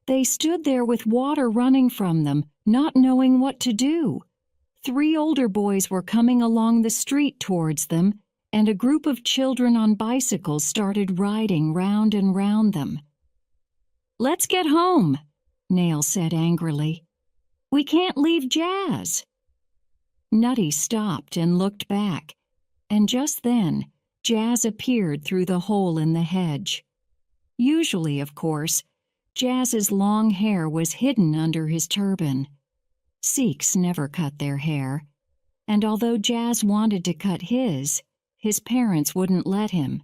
They stood there with water running from them, not knowing what to do. 3 older boys were coming along the street towards them, and a group of children on bicycles started riding round and round them. "Let's get home," Nail said angrily. "We can't leave Jazz." Nutty stopped and looked back, and just then Jazz appeared through the hole in the hedge. Usually, of course, Jazz's long hair was hidden under his turban. Sikhs never cut their hair, and although Jazz wanted to cut his parents wouldn't let him.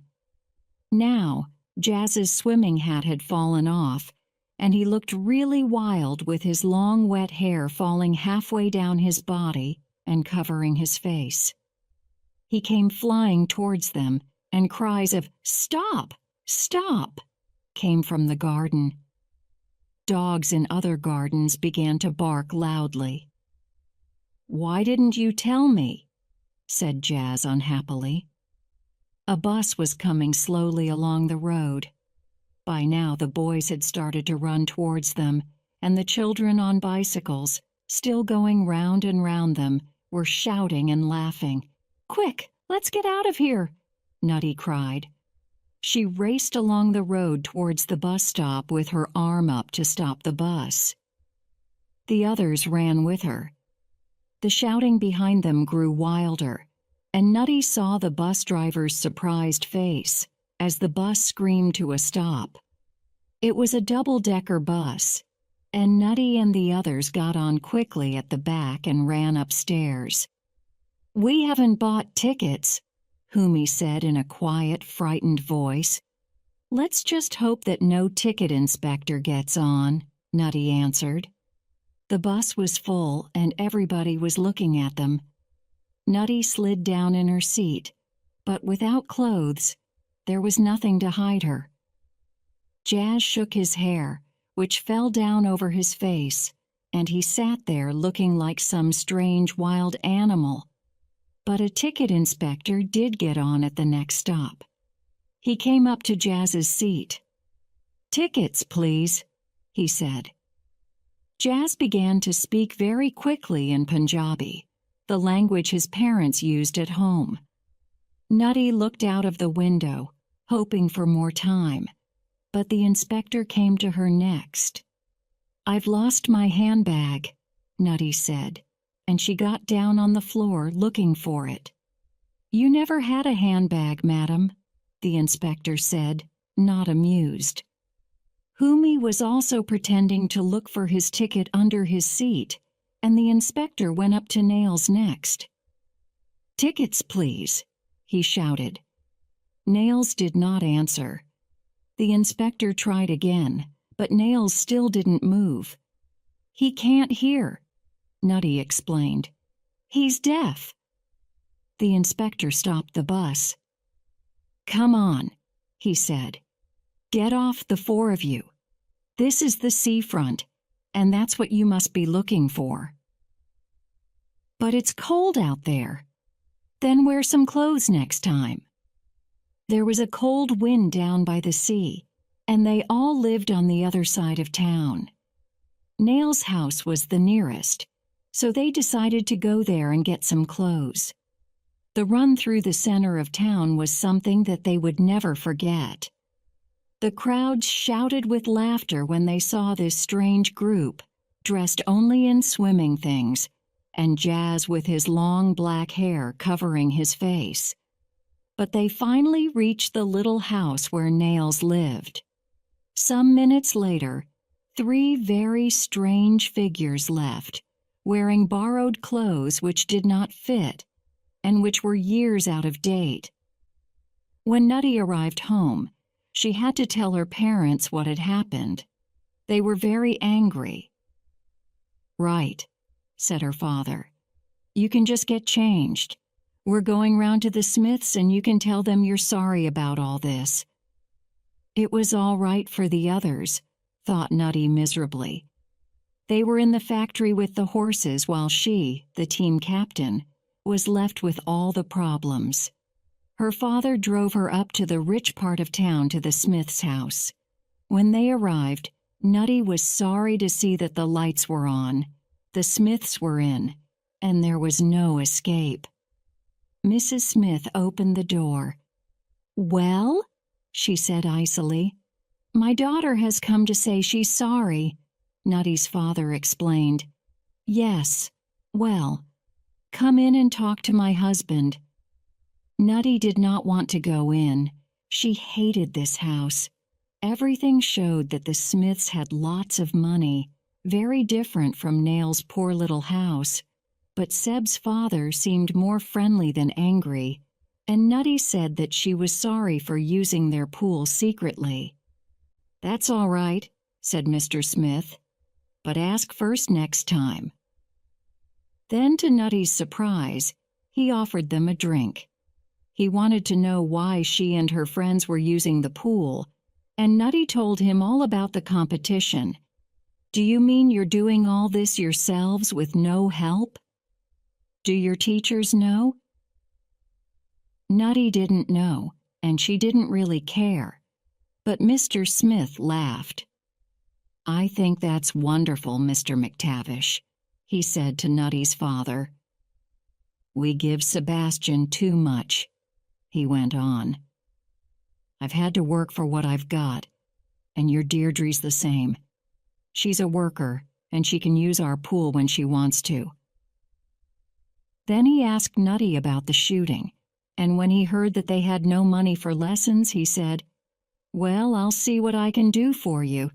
Now, Jazz's swimming hat had fallen off, and he looked really wild with his long wet hair falling halfway down his body and covering his face. He came flying towards them, and cries of "Stop! Stop!" came from the garden. Dogs in other gardens began to bark loudly. "Why didn't you tell me?" said Jazz unhappily. A bus was coming slowly along the road. By now the boys had started to run towards them, and the children on bicycles, still going round and round them, were shouting and laughing. "Quick, let's get out of here!" Nutty cried. She raced along the road towards the bus stop with her arm up to stop the bus. The others ran with her. The shouting behind them grew wilder, and Nutty saw the bus driver's surprised face as the bus screamed to a stop. It was a double-decker bus, and Nutty and the others got on quickly at the back and ran upstairs. "We haven't bought tickets," Humi said in a quiet, frightened voice. "Let's just hope that no ticket inspector gets on," Nutty answered. The bus was full and everybody was looking at them. Nutty slid down in her seat, but without clothes, there was nothing to hide her. Jazz shook his hair, which fell down over his face, and he sat there looking like some strange wild animal. But a ticket inspector did get on at the next stop. He came up to Jazz's seat. "Tickets, please," he said. Jazz began to speak very quickly in Punjabi, the language his parents used at home. Nutty looked out of the window, hoping for more time, but the inspector came to her next. "I've lost my handbag," Nutty said, and she got down on the floor looking for it. "You never had a handbag, madam," the inspector said, not amused. Humi was also pretending to look for his ticket under his seat, and the inspector went up to Nails next. "Tickets, please," he shouted. Nails did not answer. The inspector tried again, but Nails still didn't move. "He can't hear," Nutty explained. "He's deaf." The inspector stopped the bus. "Come on," he said. "Get off, the 4 of you. This is the seafront, and that's what you must be looking for." "But it's cold out there." "Then wear some clothes next time." There was a cold wind down by the sea, and they all lived on the other side of town. Nail's house was the nearest, so they decided to go there and get some clothes. The run through the center of town was something that they would never forget. The crowds shouted with laughter when they saw this strange group, dressed only in swimming things, and Jazz with his long black hair covering his face. But they finally reached the little house where Nails lived. Some minutes later, 3 very strange figures left, wearing borrowed clothes which did not fit, and which were years out of date. When Nutty arrived home, she had to tell her parents what had happened. They were very angry. "Right," said her father. "You can just get changed. We're going round to the Smiths and you can tell them you're sorry about all this." It was all right for the others, thought Nutty miserably. They were in the factory with the horses while she, the team captain, was left with all the problems. Her father drove her up to the rich part of town to the Smith's house. When they arrived, Nutty was sorry to see that the lights were on, the Smiths were in, and there was no escape. Mrs. Smith opened the door. "Well?" she said icily. "My daughter has come to say she's sorry," Nutty's father explained. "Yes, well, come in and talk to my husband." Nutty did not want to go in. She hated this house. Everything showed that the Smiths had lots of money, very different from Nail's poor little house. But Seb's father seemed more friendly than angry, and Nutty said that she was sorry for using their pool secretly. "That's all right," said Mr. Smith, "but ask first next time." Then, to Nutty's surprise, he offered them a drink. He wanted to know why she and her friends were using the pool, and Nutty told him all about the competition. "Do you mean you're doing all this yourselves with no help? Do your teachers know?" Nutty didn't know, and she didn't really care. But Mr. Smith laughed. "I think that's wonderful, Mr. McTavish," he said to Nutty's father. "We give Sebastian too much," he went on. "I've had to work for what I've got, and your Deirdre's the same. She's a worker, and she can use our pool when she wants to." Then he asked Nutty about the shooting, and when he heard that they had no money for lessons, he said, "Well, I'll see what I can do for you.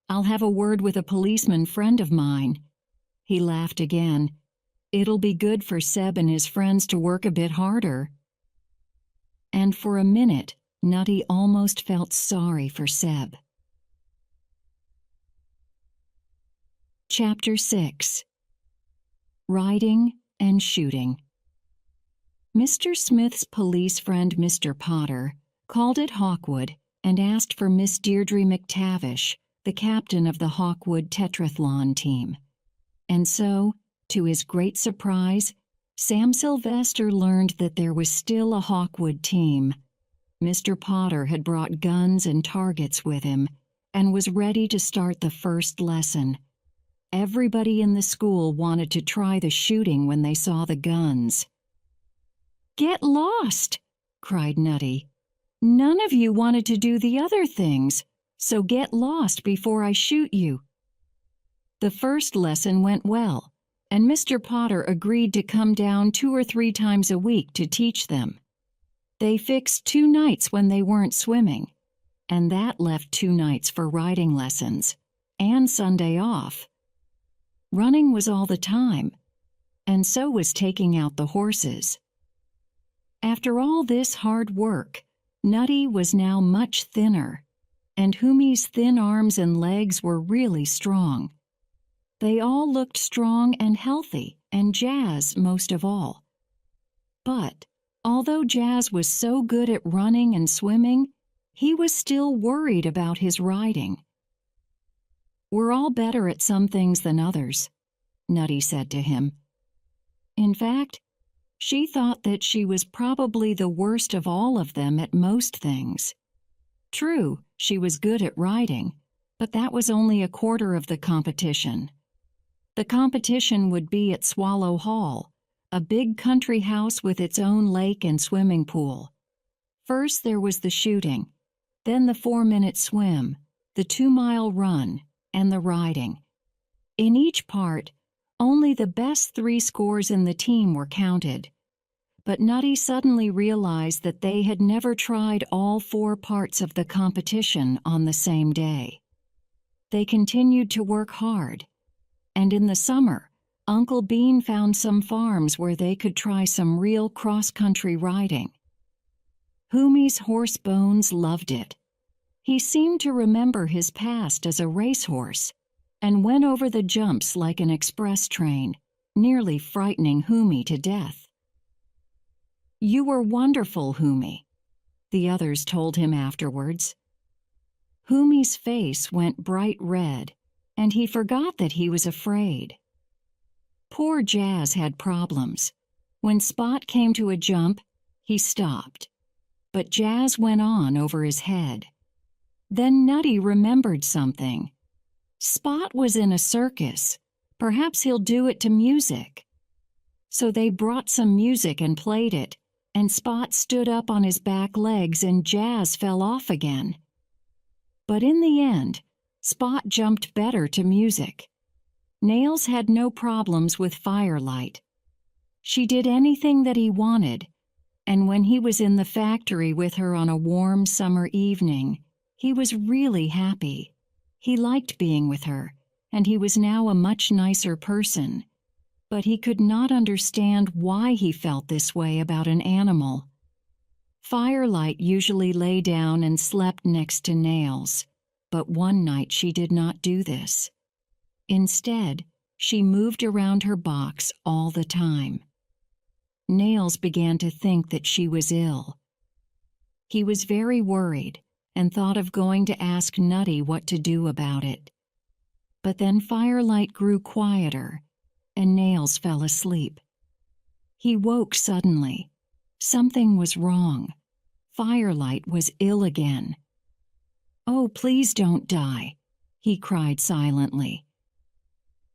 I'll have a word with a policeman friend of mine." He laughed again. "It'll be good for Seb and his friends to work a bit harder." And for a minute, Nutty almost felt sorry for Seb. Chapter 6. Riding and Shooting. Mr. Smith's police friend Mr. Potter called at Hawkwood and asked for Miss Deirdre McTavish, the captain of the Hawkwood Tetrathlon team. And so, to his great surprise, Sam Sylvester learned that there was still a Hawkwood team. Mr. Potter had brought guns and targets with him and was ready to start the first lesson. Everybody in the school wanted to try the shooting when they saw the guns. "Get lost!" cried Nutty. "None of you wanted to do the other things, so get lost before I shoot you." The first lesson went well, and Mr. Potter agreed to come down 2 or 3 times a week to teach them. They fixed 2 nights when they weren't swimming, and that left 2 nights for riding lessons, and Sunday off. Running was all the time, and so was taking out the horses. After all this hard work, Nutty was now much thinner, and Humi's thin arms and legs were really strong. They all looked strong and healthy, and Jazz most of all. But although Jazz was so good at running and swimming, he was still worried about his riding. "We're all better at some things than others," Nutty said to him. In fact, she thought that she was probably the worst of all of them at most things. True, she was good at riding, but that was only a quarter of the competition. The competition would be at Swallow Hall, a big country house with its own lake and swimming pool. First there was the shooting, then the 4-minute swim, the 2-mile run, and the riding. In each part, only the best 3 scores in the team were counted. But Nutty suddenly realized that they had never tried all 4 parts of the competition on the same day. They continued to work hard, and in the summer, Uncle Bean found some farms where they could try some real cross-country riding. Humi's horse Bones loved it. He seemed to remember his past as a racehorse and went over the jumps like an express train, nearly frightening Humi to death. "You were wonderful, Humi," the others told him afterwards. Humi's face went bright red, and he forgot that he was afraid. Poor Jazz had problems. When Spot came to a jump, he stopped. But Jazz went on over his head. Then Nutty remembered something. Spot was in a circus. Perhaps he'll do it to music. So they brought some music and played it, and Spot stood up on his back legs and Jazz fell off again. But in the end, Spot jumped better to music. Nails had no problems with Firelight. She did anything that he wanted, and when he was in the factory with her on a warm summer evening, he was really happy. He liked being with her, and he was now a much nicer person. But he could not understand why he felt this way about an animal. Firelight usually lay down and slept next to Nails, but one night she did not do this. Instead, she moved around her box all the time. Nails began to think that she was ill. He was very worried and thought of going to ask Nutty what to do about it. But then Firelight grew quieter, and Nails fell asleep. He woke suddenly. Something was wrong. Firelight was ill again. "Oh, please don't die," he cried silently.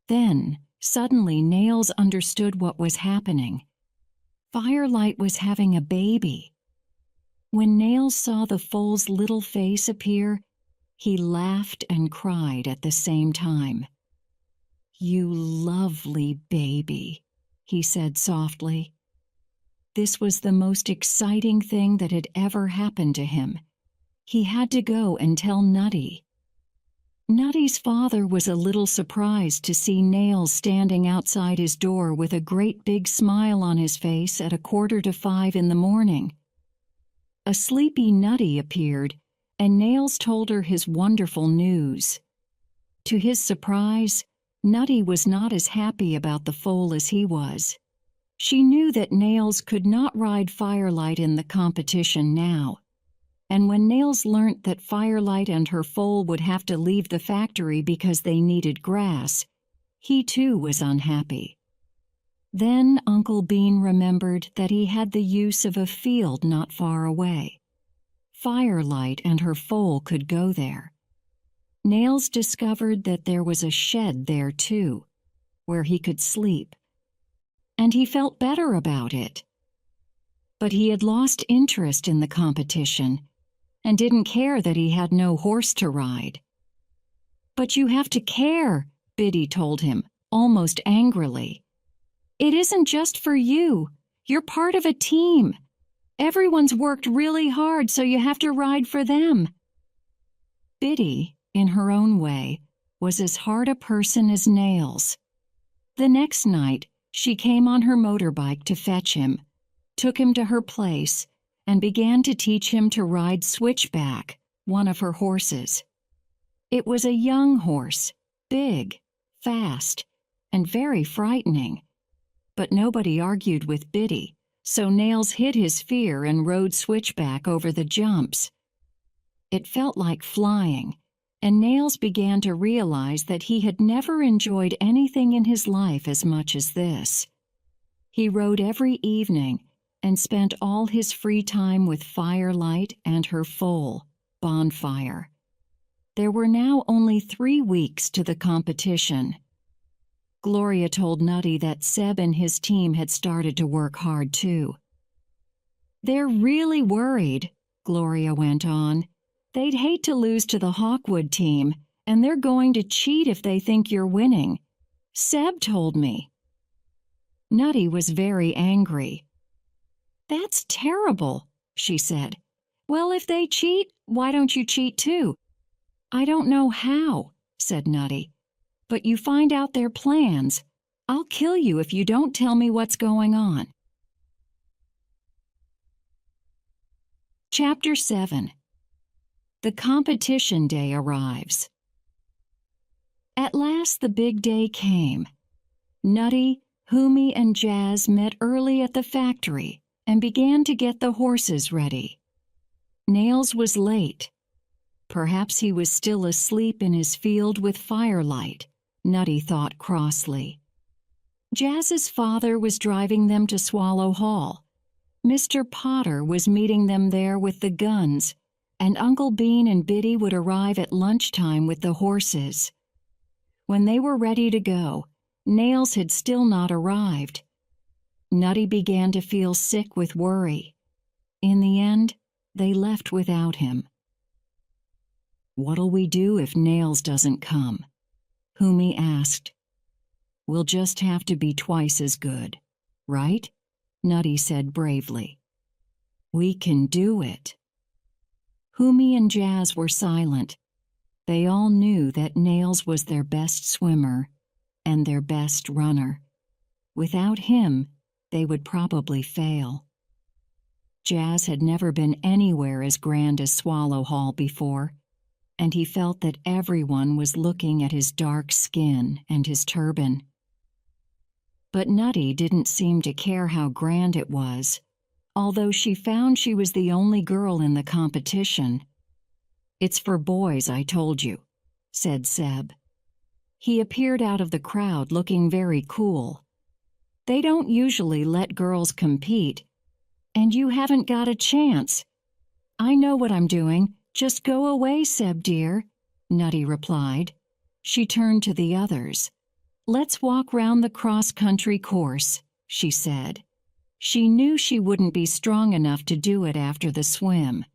Then, suddenly, Nails understood what was happening. Firelight was having a baby. When Nails saw the foal's little face appear, he laughed and cried at the same time. "You lovely baby," he said softly. This was the most exciting thing that had ever happened to him. He had to go and tell Nutty. Nutty's father was a little surprised to see Nails standing outside his door with a great big smile on his face at 4:45 in the morning. A sleepy Nutty appeared, and Nails told her his wonderful news. To his surprise, Nutty was not as happy about the foal as he was. She knew that Nails could not ride Firelight in the competition now. And when Nails learnt that Firelight and her foal would have to leave the factory because they needed grass, he too was unhappy. Then Uncle Bean remembered that he had the use of a field not far away. Firelight and her foal could go there. Nails discovered that there was a shed there too, where he could sleep. And he felt better about it. But he had lost interest in the competition and didn't care that he had no horse to ride. "But you have to care," Biddy told him, almost angrily. "It isn't just for you. You're part of a team. Everyone's worked really hard, so you have to ride for them." Biddy, in her own way, was as hard a person as Nails. The next night, she came on her motorbike to fetch him, took him to her place, and began to teach him to ride Switchback, one of her horses. It was a young horse, big, fast, and very frightening. But nobody argued with Biddy, so Nails hid his fear and rode Switchback over the jumps. It felt like flying, and Nails began to realize that he had never enjoyed anything in his life as much as this. He rode every evening and spent all his free time with Firelight and her foal, Bonfire. There were now only 3 weeks to the competition. Gloria told Nutty that Seb and his team had started to work hard too. "They're really worried," Gloria went on. "They'd hate to lose to the Hawkwood team, and they're going to cheat if they think you're winning. Seb told me." Nutty was very angry. "That's terrible," she said. "Well, if they cheat, why don't you cheat too?" "I don't know how," said Nutty. "But you find out their plans. I'll kill you if you don't tell me what's going on." Chapter 7. The competition day arrives. At last the big day came. Nutty, Humi, and Jazz met early at the factory and began to get the horses ready. Nails was late. Perhaps he was still asleep in his field with Firelight, Nutty thought crossly. Jazz's father was driving them to Swallow Hall. Mr. Potter was meeting them there with the guns, and Uncle Bean and Biddy would arrive at lunchtime with the horses. When they were ready to go, Nails had still not arrived. Nutty began to feel sick with worry. In the end, they left without him. "What'll we do if Nails doesn't come?" Humi asked. "We'll just have to be twice as good, right?" Nutty said bravely. "We can do it." Humi and Jazz were silent. They all knew that Nails was their best swimmer and their best runner. Without him, they would probably fail. Jazz had never been anywhere as grand as Swallow Hall before, and he felt that everyone was looking at his dark skin and his turban. But Nutty didn't seem to care how grand it was, although she found she was the only girl in the competition. "It's for boys, I told you," said Seb. He appeared out of the crowd looking very cool. "They don't usually let girls compete, and you haven't got a chance." "I know what I'm doing. Just go away, Seb dear," Nutty replied. She turned to the others. "Let's walk round the cross-country course," she said. She knew she wouldn't be strong enough to do it after the swim.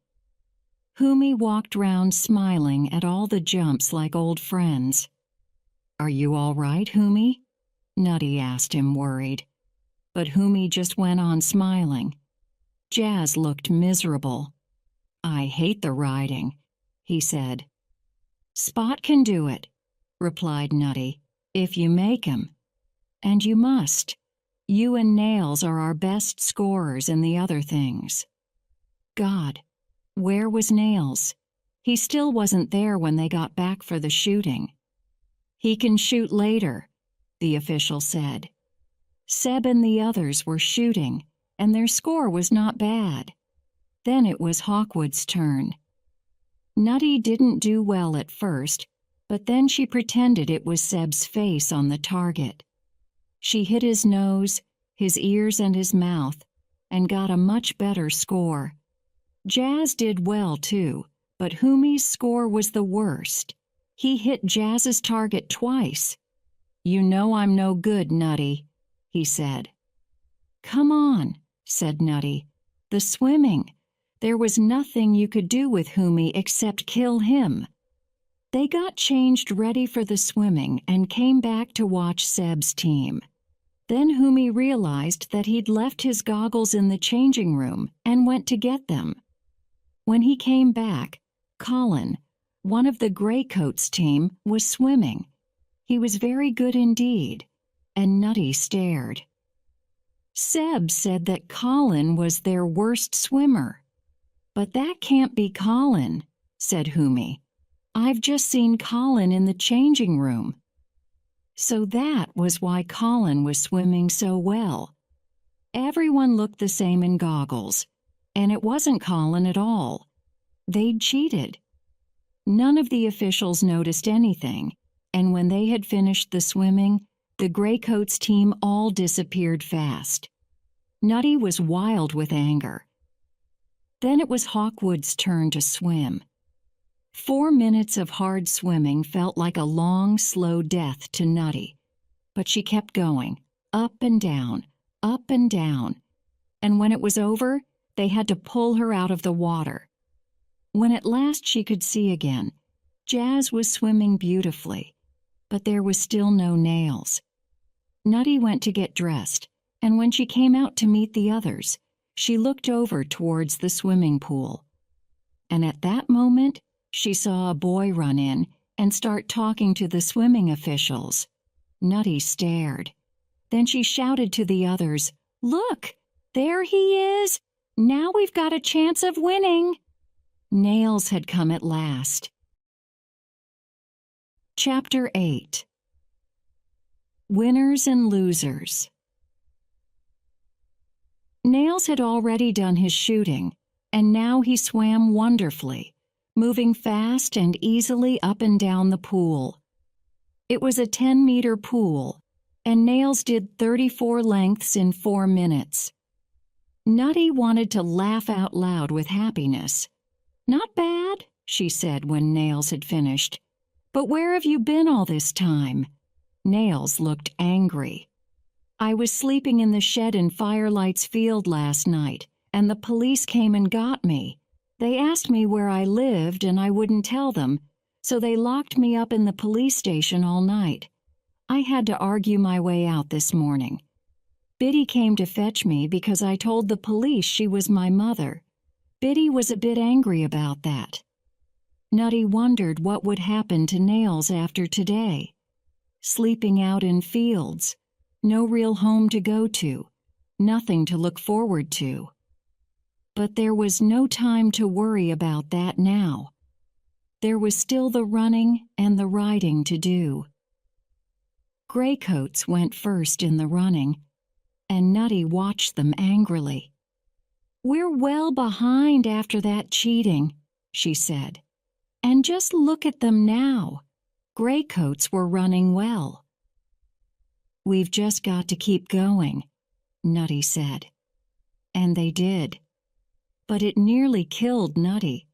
Humi walked round smiling at all the jumps like old friends. "Are you all right, Humi?" Nutty asked him, worried. But Humi just went on smiling. Jazz looked miserable. "I hate the riding," he said. "Spot can do it," replied Nutty, "if you make him. And you must. You and Nails are our best scorers in the other things." God, where was Nails? He still wasn't there when they got back for the shooting. "He can shoot later," the official said. Seb and the others were shooting, and their score was not bad. Then it was Hawkwood's turn. Nutty didn't do well at first, but then she pretended it was Seb's face on the target. She hit his nose, his ears, and his mouth, and got a much better score. Jazz did well, too, but Humi's score was the worst. He hit Jazz's target twice. "You know I'm no good, Nutty," he said. "Come on," said Nutty. "The swimming. There was nothing you could do with Humi except kill him." They got changed ready for the swimming and came back to watch Seb's team. Then Humi realized that he'd left his goggles in the changing room and went to get them. When he came back, Colin, one of the Greycoats team, was swimming. He was very good indeed, and Nutty stared. Seb said that Colin was their worst swimmer. "But that can't be Colin," said Humi. "I've just seen Colin in the changing room." So that was why Colin was swimming so well. Everyone looked the same in goggles, and it wasn't Colin at all. They'd cheated. None of the officials noticed anything, and when they had finished the swimming, the Greycoats team all disappeared fast. Nutty was wild with anger. Then it was Hawkwood's turn to swim. 4 minutes of hard swimming felt like a long, slow death to Nutty, but she kept going, up and down, and when it was over, they had to pull her out of the water. When at last she could see again, Jazz was swimming beautifully, but there was still no Nails. Nutty went to get dressed, and when she came out to meet the others, she looked over towards the swimming pool. And at that moment, she saw a boy run in and start talking to the swimming officials. Nutty stared. Then she shouted to the others, "Look, there he is! Now we've got a chance of winning!" Nails had come at last. Chapter 8. Winners and Losers. Nails had already done his shooting, and now he swam wonderfully, moving fast and easily up and down the pool. It was a 10-meter pool, and Nails did 34 lengths in 4 minutes. Nutty wanted to laugh out loud with happiness. "Not bad," she said when Nails had finished. "But where have you been all this time?" Nails looked angry. "I was sleeping in the shed in Firelight's field last night, and the police came and got me. They asked me where I lived, and I wouldn't tell them, so they locked me up in the police station all night. I had to argue my way out this morning. Biddy came to fetch me because I told the police she was my mother. Biddy was a bit angry about that." Nutty wondered what would happen to Nails after today. Sleeping out in fields, no real home to go to, nothing to look forward to. But there was no time to worry about that now. There was still the running and the riding to do. Graycoats went first in the running, and Nutty watched them angrily. "We're well behind after that cheating," she said. "And just look at them now. Graycoats were running well." "We've just got to keep going," Nutty said. And they did. But it nearly killed Nutty.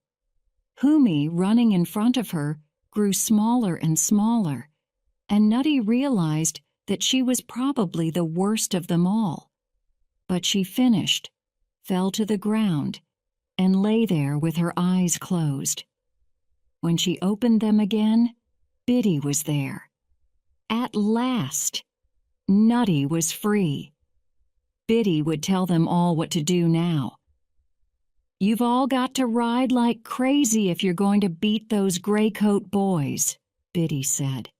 Humi, running in front of her, grew smaller and smaller, and Nutty realized that she was probably the worst of them all. But she finished, fell to the ground, and lay there with her eyes closed. When she opened them again, Biddy was there. At last! Nutty was free. Biddy would tell them all what to do now. "You've all got to ride like crazy if you're going to beat those Graycoat boys," Biddy said.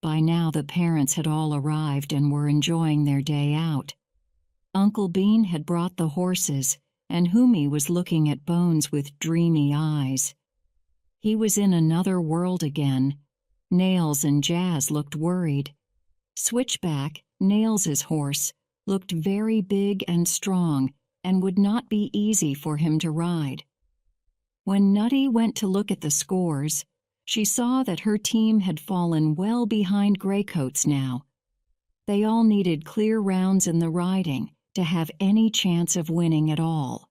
By now the parents had all arrived and were enjoying their day out. Uncle Bean had brought the horses, and Humi was looking at Bones with dreamy eyes. He was in another world again. Nails and Jazz looked worried. Switchback, Nails's horse, looked very big and strong and would not be easy for him to ride. When Nutty went to look at the scores, she saw that her team had fallen well behind Graycoats now. They all needed clear rounds in the riding to have any chance of winning at all.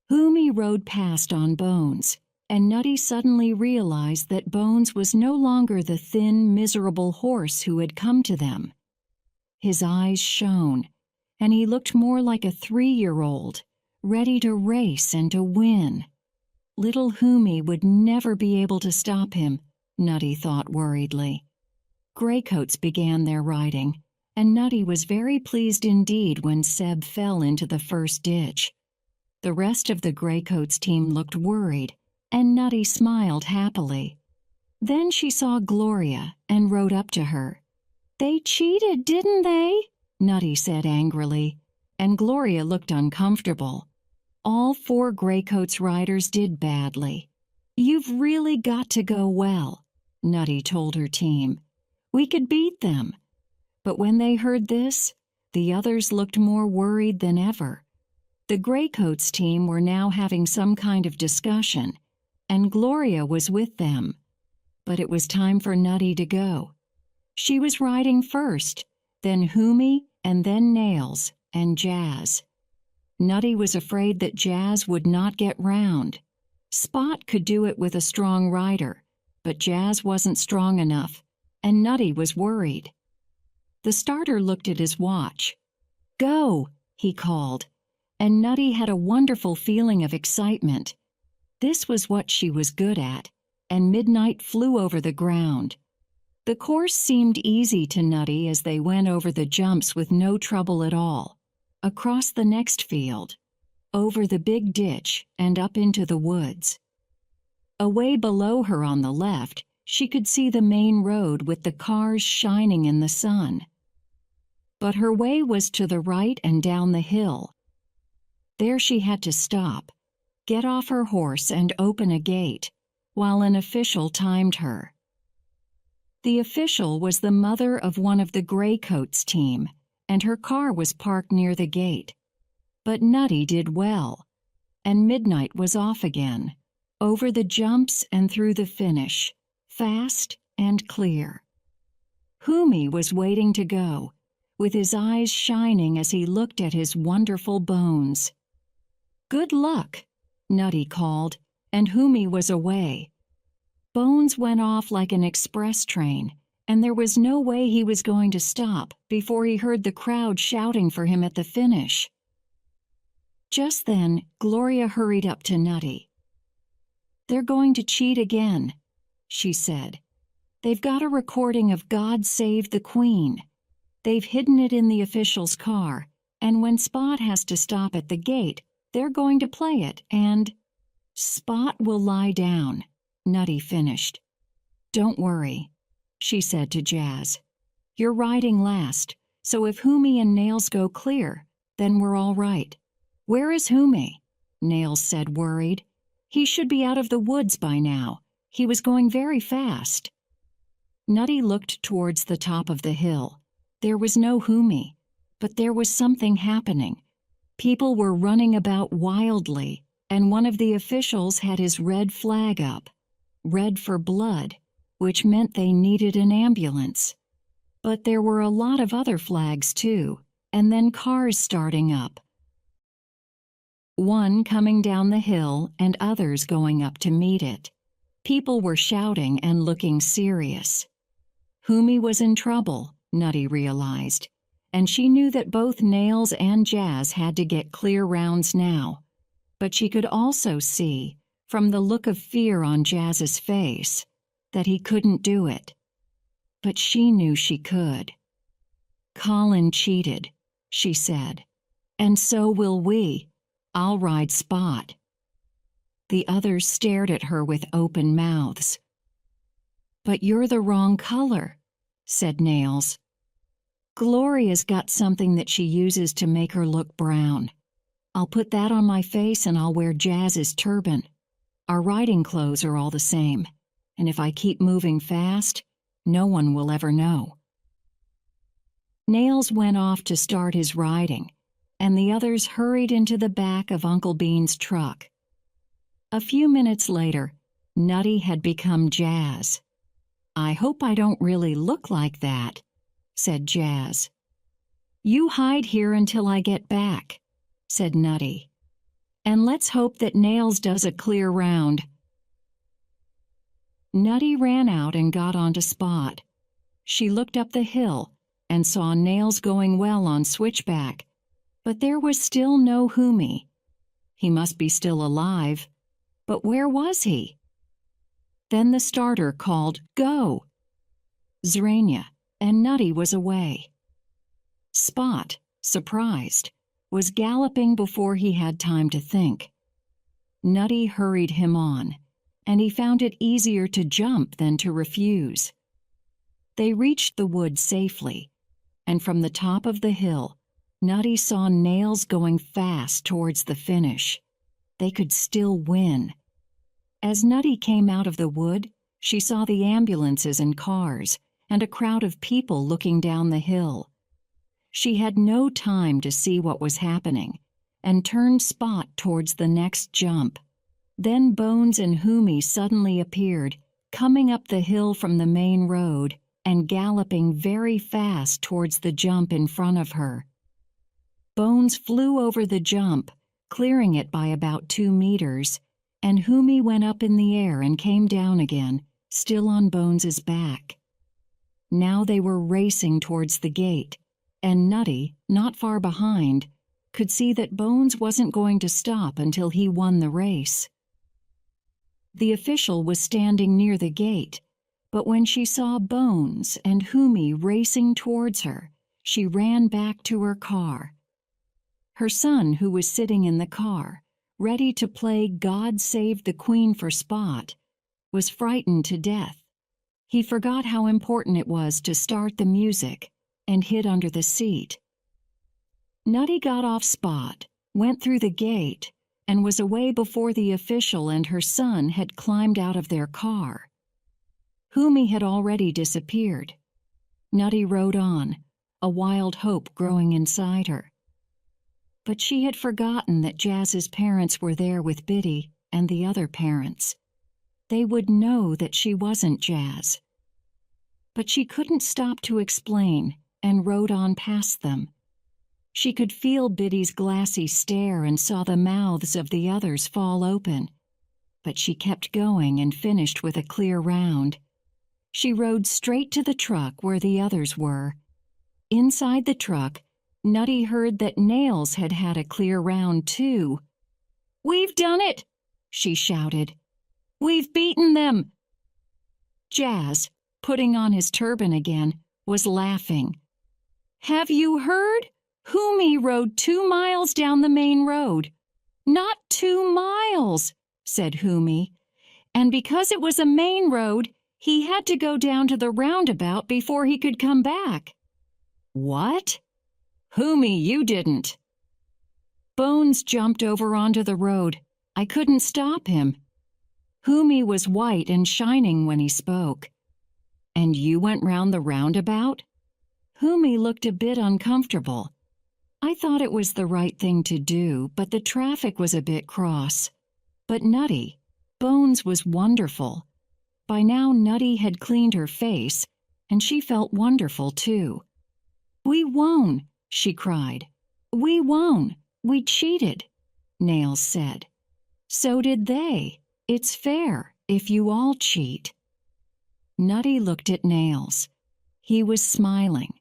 Humi rode past on Bones, and Nutty suddenly realized that Bones was no longer the thin, miserable horse who had come to them. His eyes shone, and he looked more like a 3-year-old, ready to race and to win. Little Humi would never be able to stop him, Nutty thought worriedly. Graycoats began their riding, and Nutty was very pleased indeed when Seb fell into the first ditch. The rest of the Graycoats team looked worried, and Nutty smiled happily. Then she saw Gloria and rode up to her. "They cheated, didn't they?" Nutty said angrily, and Gloria looked uncomfortable. All 4 Graycoats riders did badly. "You've really got to go well," Nutty told her team. "We could beat them." But when they heard this, the others looked more worried than ever. The Graycoats team were now having some kind of discussion, and Gloria was with them. But it was time for Nutty to go. She was riding first, then Humi, and then Nails, and Jazz. Nutty was afraid that Jazz would not get round. Spot could do it with a strong rider, but Jazz wasn't strong enough, and Nutty was worried. The starter looked at his watch. "Go," he called, and Nutty had a wonderful feeling of excitement. This was what she was good at, and midnight flew over the ground. The course seemed easy to Nutty as they went over the jumps with no trouble at all, across the next field, over the big ditch, and up into the woods. Away below her on the left, she could see the main road with the cars shining in the sun. But her way was to the right and down the hill. There she had to stop, get off her horse and open a gate, while an official timed her. The official was the mother of one of the Graycoats team, and her car was parked near the gate. But Nutty did well, and midnight was off again, over the jumps and through the finish, fast and clear. Humi was waiting to go, with his eyes shining as he looked at his wonderful Bones. "Good luck," Nutty called, and Humi was away. Bones went off like an express train, and there was no way he was going to stop before he heard the crowd shouting for him at the finish. Just then, Gloria hurried up to Nutty. "They're going to cheat again," she said. "They've got a recording of God Save the Queen. They've hidden it in the official's car, and when Spot has to stop at the gate, they're going to play it, and—" "Spot will lie down," Nutty finished. "Don't worry," she said to Jazz. "You're riding last, so if Humi and Nails go clear, then we're all right." "Where is Humi?" Nails said, worried. "He should be out of the woods by now. He was going very fast." Nutty looked towards the top of the hill. There was no Humi, but there was something happening. People were running about wildly, and one of the officials had his red flag up. Red for blood, which meant they needed an ambulance. But there were a lot of other flags too, and then cars starting up. One coming down the hill and others going up to meet it. People were shouting and looking serious. Humi was in trouble, Nutty realized, and she knew that both Nails and Jazz had to get clear rounds now. But she could also see, from the look of fear on Jazz's face, that he couldn't do it. But she knew she could. "Colin cheated," she said, "and so will we. I'll ride Spot." The others stared at her with open mouths. "But you're the wrong color," said Nails. "Gloria's got something that she uses to make her look brown. I'll put that on my face and I'll wear Jazz's turban. Our riding clothes are all the same, and if I keep moving fast, no one will ever know." Nails went off to start his riding, and the others hurried into the back of Uncle Bean's truck. A few minutes later, Nutty had become Jazz. "I hope I don't really look like that," said Jazz. "You hide here until I get back," said Nutty. "And let's hope that Nails does a clear round." Nutty ran out and got onto Spot. She looked up the hill and saw Nails going well on switchback, but there was still no Humi. He must be still alive, but where was he? Then the starter called, "Go!" Zrania, and Nutty was away. Spot, surprised, was galloping before he had time to think. Nutty hurried him on, and he found it easier to jump than to refuse. They reached the wood safely, and from the top of the hill, Nutty saw Nails going fast towards the finish. They could still win. As Nutty came out of the wood, she saw the ambulances and cars, and a crowd of people looking down the hill. She had no time to see what was happening, and turned Spot towards the next jump. Then Bones and Humi suddenly appeared, coming up the hill from the main road and galloping very fast towards the jump in front of her. Bones flew over the jump, clearing it by about 2 meters, and Humi went up in the air and came down again, still on Bones's back. Now they were racing towards the gate, and Nutty, not far behind, could see that Bones wasn't going to stop until he won the race. The official was standing near the gate, but when she saw Bones and Humi racing towards her, she ran back to her car. Her son, who was sitting in the car, ready to play God Save the Queen for Spot, was frightened to death. He forgot how important it was to start the music and hid under the seat. Nutty got off Spot, went through the gate, and was away before the official and her son had climbed out of their car. Humi had already disappeared. Nutty rode on, a wild hope growing inside her. But she had forgotten that Jazz's parents were there with Biddy and the other parents. They would know that she wasn't Jazz. But she couldn't stop to explain and rode on past them. She could feel Biddy's glassy stare and saw the mouths of the others fall open. but she kept going and finished with a clear round. She rode straight to the truck where the others were. Inside the truck, Nutty heard that Nails had had a clear round too. "We've done it!" she shouted. "We've beaten them!" Jazz, putting on his turban again, was laughing. "Have you heard? Humi rode 2 miles down the main road." "Not 2 miles," said Humi. "And because it was a main road, he had to go down to the roundabout before he could come back." "What?" "Humi, you didn't." Bones jumped over onto the road. I couldn't stop him. Humi was white and shining when he spoke. "And you went round the roundabout?" Humi looked a bit uncomfortable. I thought it was the right thing to do, but the traffic was a bit cross. But Nutty, Bones was wonderful. By now Nutty had cleaned her face, and she felt wonderful too. "We won!" she cried. "We won! We cheated!" Nails said. "So did they. It's fair if you all cheat." Nutty looked at Nails. He was smiling,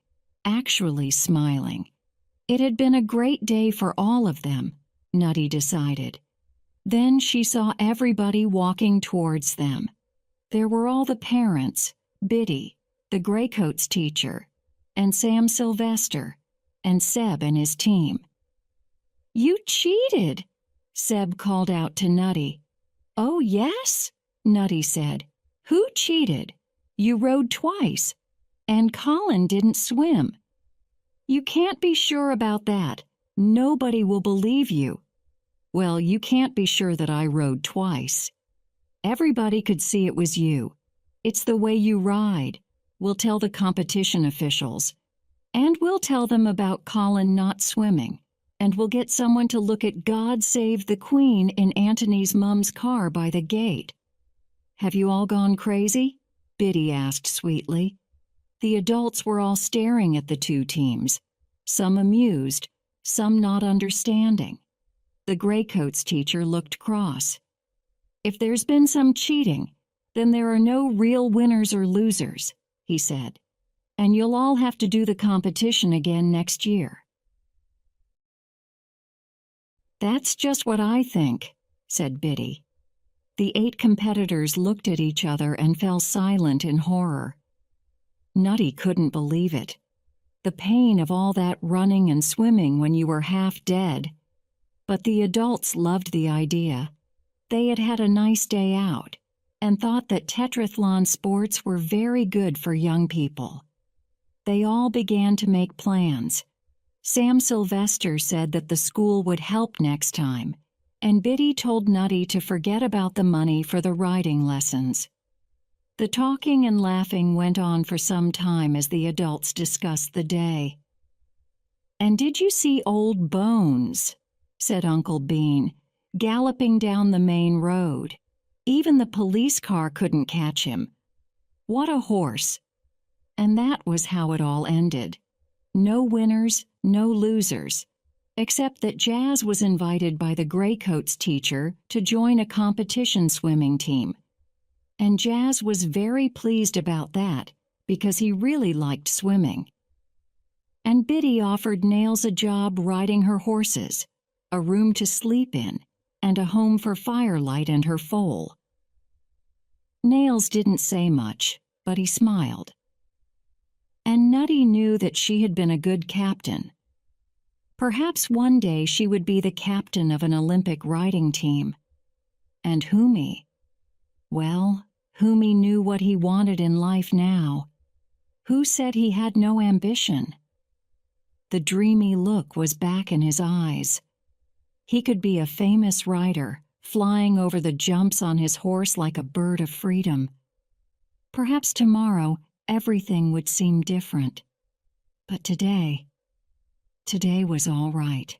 actually smiling. It had been a great day for all of them, Nutty decided. Then she saw everybody walking towards them. There were all the parents, Biddy, the Greycoats teacher, and Sam Sylvester, and Seb and his team. "You cheated!" Seb called out to Nutty. "Oh, yes?" Nutty said. "Who cheated? You rode twice. And Colin didn't swim." "You can't be sure about that. Nobody will believe you." "Well, you can't be sure that I rode twice. Everybody could see it was you. It's the way you ride. We'll tell the competition officials. And we'll tell them about Colin not swimming. And we'll get someone to look at God Save the Queen in Antony's mum's car by the gate." "Have you all gone crazy?" Biddy asked sweetly. The adults were all staring at the two teams, some amused, some not understanding. The Greycoats teacher looked cross. "If there's been some cheating, then there are no real winners or losers," he said. "And you'll all have to do the competition again next year." "That's just what I think," said Biddy. The 8 competitors looked at each other and fell silent in horror. Nutty couldn't believe it. The pain of all that running and swimming when you were half dead. But the adults loved the idea. They had had a nice day out and thought that tetrathlon sports were very good for young people. They all began to make plans. Sam Sylvester said that the school would help next time, and Biddy told Nutty to forget about the money for the riding lessons. The talking and laughing went on for some time as the adults discussed the day. "And did you see old Bones?" said Uncle Bean, galloping down the main road. "Even the police car couldn't catch him. What a horse!" And that was how it all ended. No winners, no losers, except that Jazz was invited by the Greycoats teacher to join a competition swimming team. And Jazz was very pleased about that because he really liked swimming. And Biddy offered Nails a job riding her horses, a room to sleep in, and a home for Firelight and her foal. Nails didn't say much, but he smiled. And Nutty knew that she had been a good captain. Perhaps one day she would be the captain of an Olympic riding team. And Humi? Well, Humi knew what he wanted in life now. Who said he had no ambition? The dreamy look was back in his eyes. He could be a famous rider, flying over the jumps on his horse like a bird of freedom. Perhaps tomorrow everything would seem different. But today was all right.